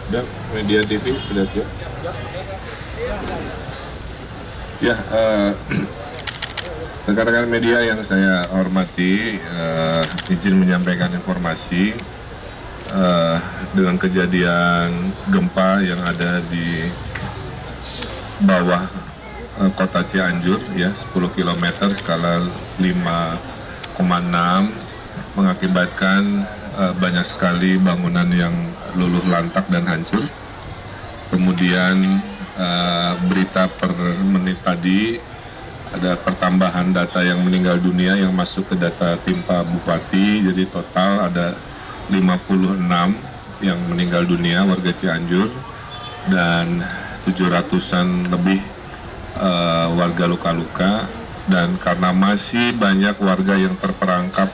Dan media TV sudah siap. Ya, rekan-rekan media yang saya hormati, izin menyampaikan informasi dengan kejadian gempa yang ada di bawah kota Cianjur, ya 10 km skala 5,6, mengakibatkan banyak sekali bangunan yang luluh lantak dan hancur. Kemudian berita per menit tadi ada pertambahan data yang meninggal dunia yang masuk ke data tim Pak Bupati, jadi total ada 56 yang meninggal dunia warga Cianjur dan 700-an lebih warga luka-luka, dan karena masih banyak warga yang terperangkap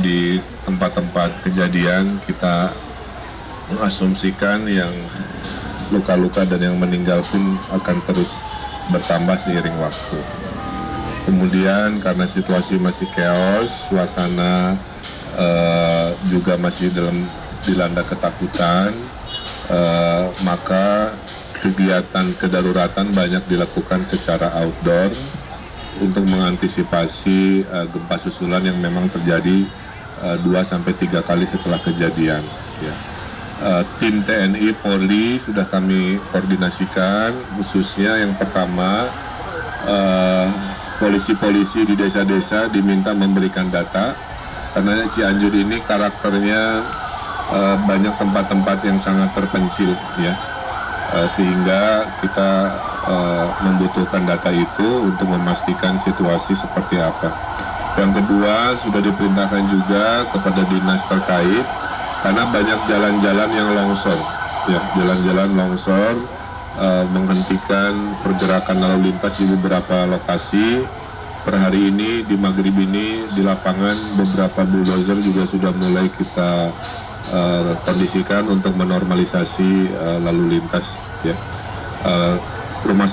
di tempat-tempat kejadian, kita mengasumsikan yang luka-luka dan yang meninggal pun akan terus bertambah seiring waktu. Kemudian karena situasi masih chaos, suasana juga masih dilanda ketakutan, maka kegiatan kedaruratan banyak dilakukan secara outdoor untuk mengantisipasi gempa susulan yang memang terjadi 2-3 kali setelah kejadian. Ya. Tim TNI Polri sudah kami koordinasikan, khususnya yang pertama polisi-polisi di desa-desa diminta memberikan data, karena Cianjur ini karakternya banyak tempat-tempat yang sangat terpencil, ya. Sehingga kita membutuhkan data itu untuk memastikan situasi seperti apa. Yang kedua, sudah diperintahkan juga kepada dinas terkait, karena banyak jalan-jalan yang longsor, ya, jalan-jalan longsor, menghentikan pergerakan lalu lintas di beberapa lokasi. Per hari ini, di maghrib ini, di lapangan beberapa bulldozer juga sudah mulai kita kondisikan untuk menormalisasi lalu lintas, ya. Rumah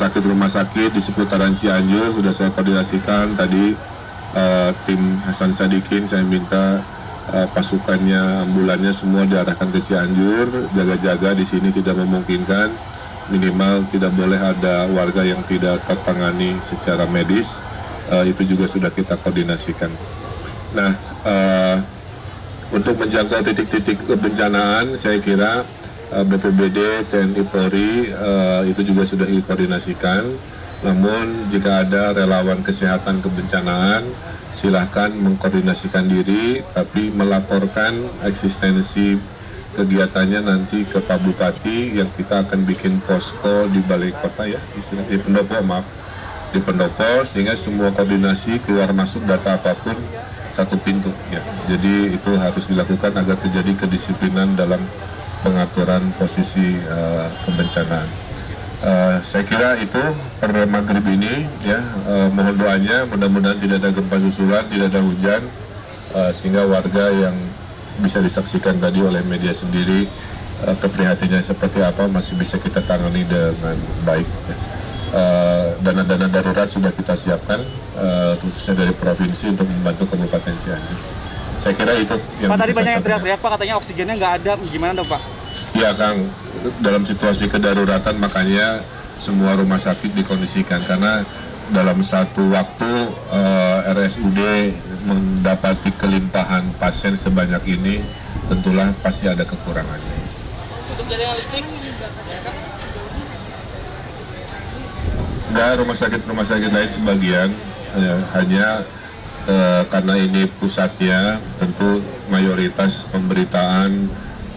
sakit di seputaran Cianjur sudah saya koordinasikan tadi. Tim Hasan Sadikin saya minta pasukannya, ambulannya semua diarahkan ke Cianjur, jaga-jaga di sini tidak memungkinkan, minimal tidak boleh ada warga yang tidak tertangani secara medis. Itu juga sudah kita koordinasikan. Nah, untuk menjangkau titik-titik kebencanaan, saya kira BPBD, TNI Polri itu juga sudah dikoordinasikan. Namun jika ada relawan kesehatan kebencanaan, silahkan mengkoordinasikan diri, tapi melaporkan eksistensi kegiatannya nanti ke Pak Bupati, yang kita akan bikin posko di balai kota, ya, di pendopo, maaf, di pendopo, sehingga semua koordinasi keluar masuk data apapun satu pintu, ya. Jadi itu harus dilakukan agar terjadi kedisiplinan dalam pengaturan posisi kebencanaan. Saya kira itu per maghrib ini, ya, mohon doanya, mudah-mudahan tidak ada gempa susulan, tidak ada hujan, sehingga warga yang bisa disaksikan tadi oleh media sendiri keprihatinannya seperti apa masih bisa kita tangani dengan baik, ya. Dana-dana darurat sudah kita siapkan, khususnya dari provinsi untuk membantu Kabupaten Cianjur. Saya kira itu yang Pak, tadi banyak yang teriak-teriak, Pak, katanya oksigennya nggak ada, gimana dong, Pak? Ya, Kang, dalam situasi kedaruratan makanya semua rumah sakit dikondisikan, karena dalam satu waktu RSUD mendapati kelimpahan pasien sebanyak ini, tentulah pasti ada kekurangannya. Untuk jaringan listrik? Enggak, rumah sakit lain sebagian, ya, hanya karena ini pusatnya, tentu mayoritas pemberitaan,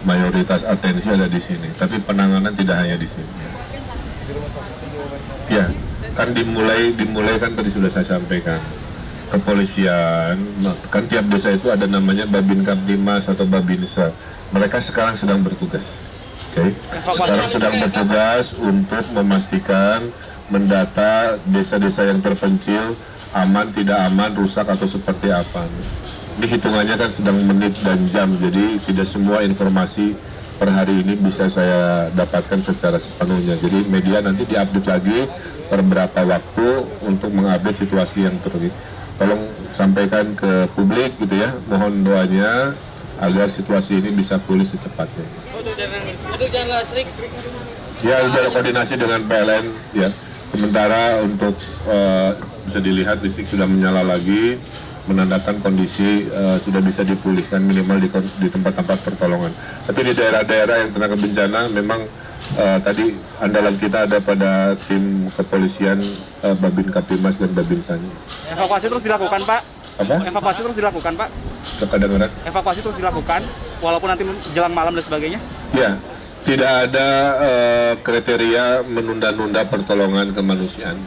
mayoritas atensi ada di sini, tapi penanganan tidak hanya di sini. Ya, kan dimulai kan tadi sudah saya sampaikan. Kepolisian, kan tiap desa itu ada namanya Babin Kamtimas atau Babinsa. Mereka sekarang sedang bertugas. Oke. Sekarang sedang bertugas untuk memastikan, mendata desa-desa yang terpencil, aman, tidak aman, rusak atau seperti apa. Ini hitungannya kan sedang menit dan jam, jadi tidak semua informasi per hari ini bisa saya dapatkan secara sepenuhnya. Jadi media nanti diupdate lagi per berapa waktu untuk mengupdate situasi yang terjadi. Tolong sampaikan ke publik, gitu ya, mohon doanya agar situasi ini bisa pulih secepatnya. Untuk jalan listrik. Ya, sudah koordinasi dengan PLN ya. Sementara untuk bisa dilihat listrik sudah menyala lagi, menandakan kondisi sudah bisa dipulihkan minimal di tempat-tempat pertolongan. Tapi di daerah-daerah yang terkena bencana memang tadi andalan kita ada pada tim kepolisian, Babin Kaptimas dan Babin Sanyi. Evakuasi terus dilakukan, Pak. Apa? Evakuasi terus dilakukan, Pak. Kedengaran? Evakuasi terus dilakukan, walaupun nanti jelang malam dan sebagainya. Ya, tidak ada kriteria menunda-nunda pertolongan kemanusiaan.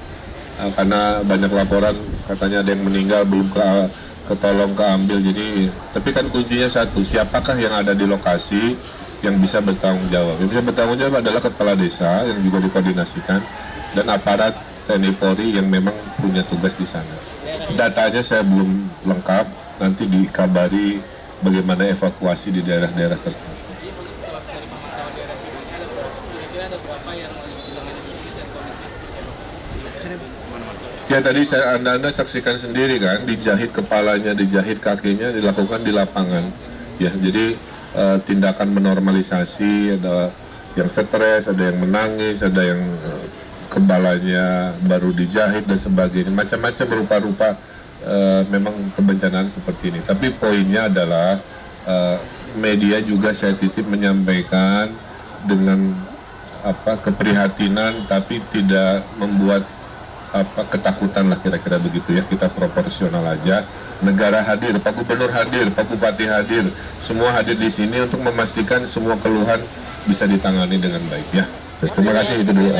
Karena banyak laporan katanya ada yang meninggal belum ketolong keambil. Jadi, tapi kan kuncinya satu, siapakah yang ada di lokasi yang bisa bertanggung jawab. Yang bisa bertanggung jawab adalah kepala desa yang juga dikoordinasikan dan aparat TNI Polri yang memang punya tugas di sana. Datanya saya belum lengkap, nanti dikabari bagaimana evakuasi di daerah-daerah tertentu. Ya tadi Anda saksikan sendiri kan, dijahit kepalanya, dijahit kakinya, dilakukan di lapangan. Ya, jadi tindakan menormalisasi, ada yang stres, ada yang menangis, ada yang kepalanya baru dijahit dan sebagainya, macam-macam rupa-rupa memang kebencanaan seperti ini. Tapi poinnya adalah media juga saya titip menyampaikan dengan keprihatinan, tapi tidak membuat ketakutan lah kira-kira begitu ya. Kita proporsional aja. Negara hadir, Pak Gubernur hadir, Pak Bupati hadir, semua hadir di sini untuk memastikan semua keluhan bisa ditangani dengan baik ya. Terima kasih itu dulu.